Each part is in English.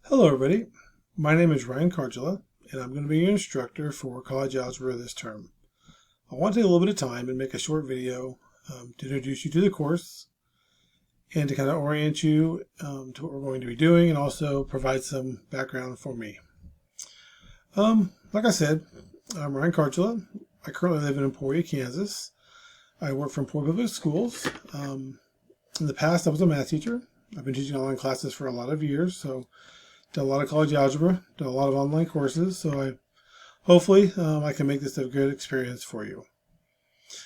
Hello everybody, my name is Ryan Cardula and I'm going to be your instructor for College Algebra this term. I want to take a little bit of time and make a short video to introduce you to the course and to kind of orient you to what we're going to be doing and also provide some background for me. Like I said, I'm Ryan Cardula. I currently live in Emporia, Kansas. I work for Emporia Public Schools. In the past I was a math teacher. I've been teaching online classes for a lot of years, so done a lot of college algebra, done a lot of online courses, so hopefully I can make this a good experience for you.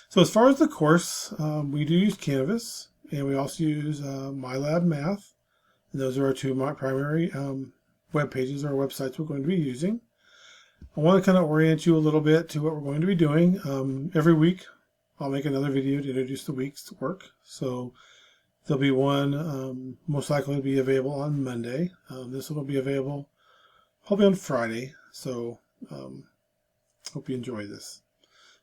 So as far as the course, we do use Canvas, and we also use MyLab Math. And those are our two primary web pages or websites we're going to be using. I want to kind of orient you a little bit to what we're going to be doing. Every week I'll make another video to introduce the week's work. So there'll be one most likely to be available on Monday. This one will be available probably on Friday. So hope you enjoy this.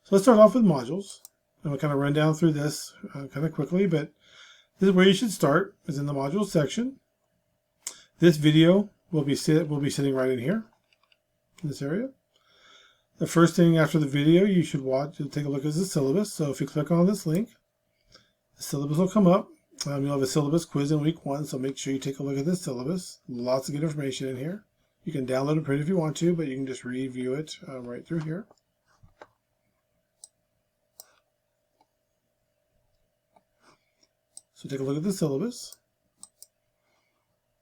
So let's start off with modules. And we'll kind of run down through this kind of quickly, but this is where you should start, is in the modules section. This video will be sitting right in here, in this area. The first thing after the video you should take a look at the syllabus. So if you click on this link, the syllabus will come up. You'll have a syllabus quiz in week 1, so make sure you take a look at this syllabus. Lots of good information in here. You can download and print if you want to, but you can just review it right through here. So take a look at the syllabus.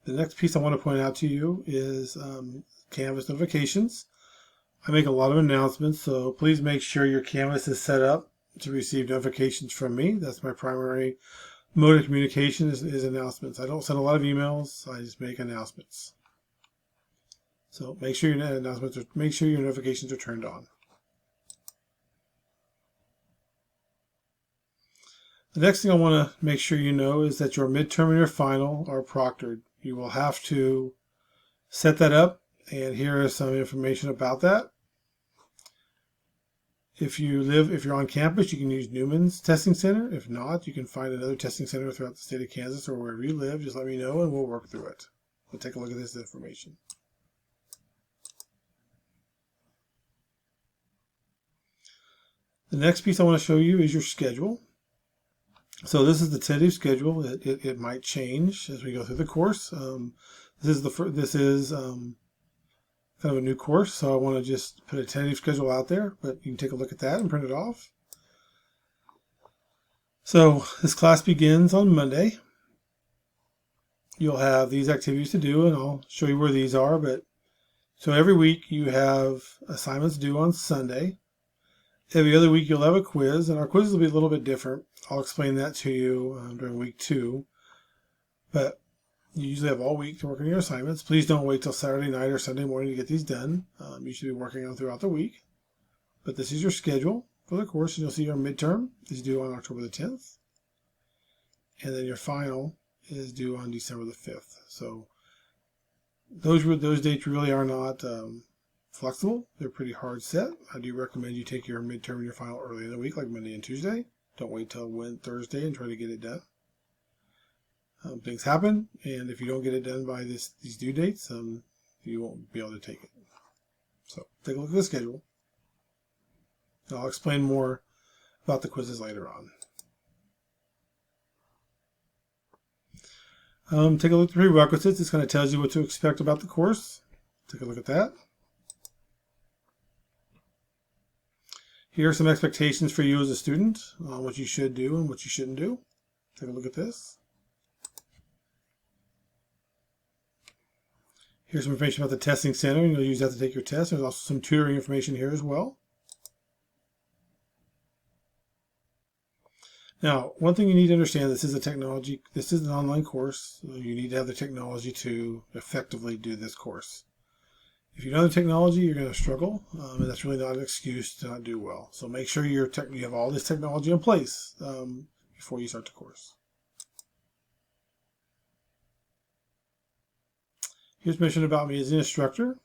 The next piece I want to point out to you is Canvas notifications. I make a lot of announcements, so please make sure your Canvas is set up to receive notifications from me. That's my primary mode of communication is announcements. I don't send a lot of emails. I just make announcements. So make sure your notifications are turned on. The next thing I want to make sure you know is that your midterm and your final are proctored. You will have to set that up, and here is some information about that. If you're on campus, you can use Newman's Testing Center. If not, you can find another testing center throughout the state of Kansas or wherever you live. Just let me know and we'll work through it. We'll take a look at this information. The next piece I want to show you is your schedule. So this is the tentative schedule. It might change as we go through the course. This is kind of a new course, so I want to just put a tentative schedule out there, but you can take a look at that and print it off. So this class begins on Monday. You'll have these activities to do, and I'll show you where these are. So every week you have assignments due on Sunday. Every other week you'll have a quiz, and our quizzes will be a little bit different. I'll explain that to you during week 2. But you usually have all week to work on your assignments. Please don't wait till Saturday night or Sunday morning to get these done. You should be working on them throughout the week. But this is your schedule for the course, and you'll see your midterm is due on October the 10th. And then your final is due on December the 5th. So those dates really are not flexible. They're pretty hard set. I do recommend you take your midterm and your final early in the week, like Monday and Tuesday. Don't wait till Thursday and try to get it done. Things happen, and if you don't get it done by these due dates, you won't be able to take it. So take a look at the schedule. And I'll explain more about the quizzes later on. Take a look at the prerequisites. This kind of tells you what to expect about the course. Take a look at that. Here are some expectations for you as a student, what you should do and what you shouldn't do. Take a look at this. Here's some information about the testing center, and you'll use that to take your test. There's also some tutoring information here as well. Now, one thing you need to understand, this is an online course. So you need to have the technology to effectively do this course. If you don't have the technology, you're going to struggle, and that's really not an excuse to not do well. So make sure you have all this technology in place before you start the course. Here's mention about me as an instructor.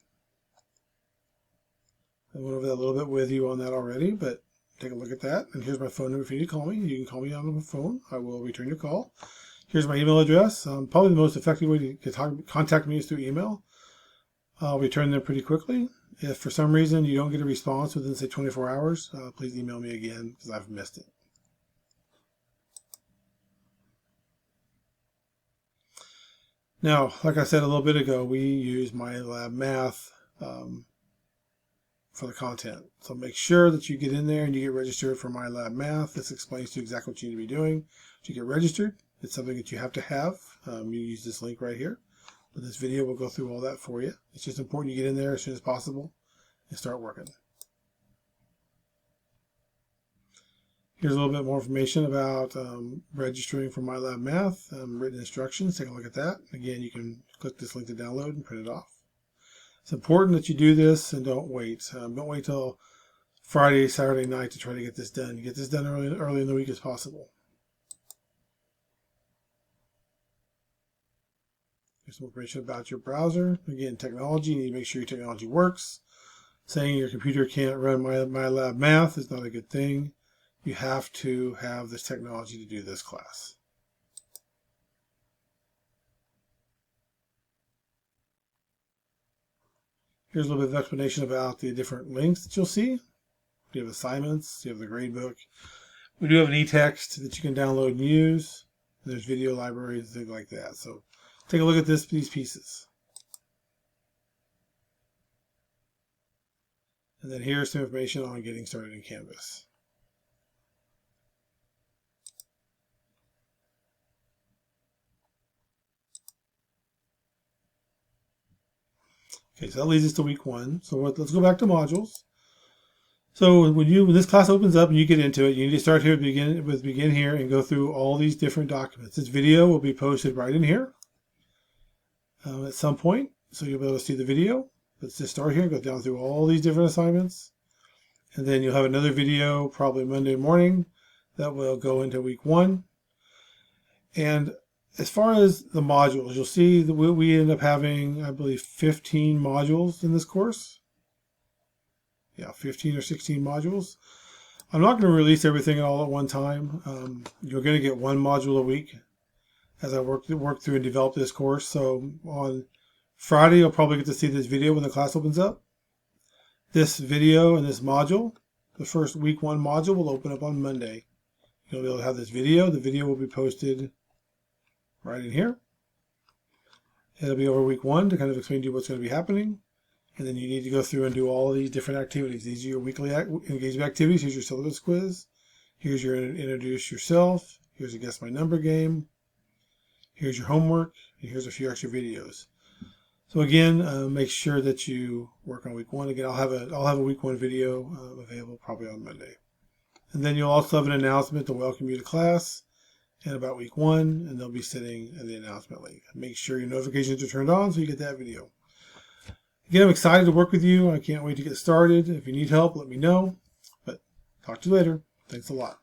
I went over that a little bit with you on that already, but take a look at that. And here's my phone number if you need to call me. You can call me on the phone. I will return your call. Here's my email address. Probably the most effective way to contact me is through email. I'll return them pretty quickly. If for some reason you don't get a response within, say, 24 hours, please email me again because I've missed it. Now, like I said a little bit ago, we use MyLab Math for the content. So make sure that you get in there and you get registered for MyLab Math. This explains to you exactly what you need to be doing to get registered. It's something that you have to have. You use this link right here. But this video will go through all that for you. It's just important you get in there as soon as possible and start working. Here's a little bit more information about registering for MyLab Math, written instructions. Take a look at that. Again, you can click this link to download and print it off. It's important that you do this and don't wait. Don't wait till Friday, Saturday night to try to get this done. You get this done early in the week as possible. Here's some information about your browser. Again, technology. You need to make sure your technology works. Saying your computer can't run MyLab Math is not a good thing. You have to have this technology to do this class. Here's a little bit of explanation about the different links that you'll see. You have assignments, you have the gradebook. We do have an e-text that you can download and use. There's video libraries, things like that. So take a look at these pieces. And then here's some information on getting started in Canvas. Okay, so that leads us to week 1. So let's go back to modules. So when this class opens up and you get into it, you need to start here with begin here and go through all these different documents. This video will be posted right in here at some point, so you'll be able to see the video. Let's just start here and go down through all these different assignments. And then you'll have another video probably Monday morning that will go into week 1. And as far as the modules, you'll see that we end up having, I believe, 15 modules in this course. Yeah, 15 or 16 modules. I'm not going to release everything all at one time. You're going to get one module a week as I work through and develop this course. So on Friday, you'll probably get to see this video when the class opens up. This video and this module, the first week 1 module, will open up on Monday. You'll be able to have this video. The video will be posted right in here. It'll be over week 1 to kind of explain to you what's going to be happening. And then you need to go through and do all these different activities. These are your weekly engagement activities. Here's your syllabus quiz. Here's your introduce yourself. Here's a guess my number game. Here's your homework. And here's a few extra videos. So again, make sure that you work on week 1. Again, I'll have a week 1 video available probably on Monday. And then you'll also have an announcement to welcome you to class and about week 1, and they'll be sitting in the announcement link. Make sure your notifications are turned on so you get that video. Again, I'm excited to work with you. I can't wait to get started. If you need help, let me know. But talk to you later. Thanks a lot.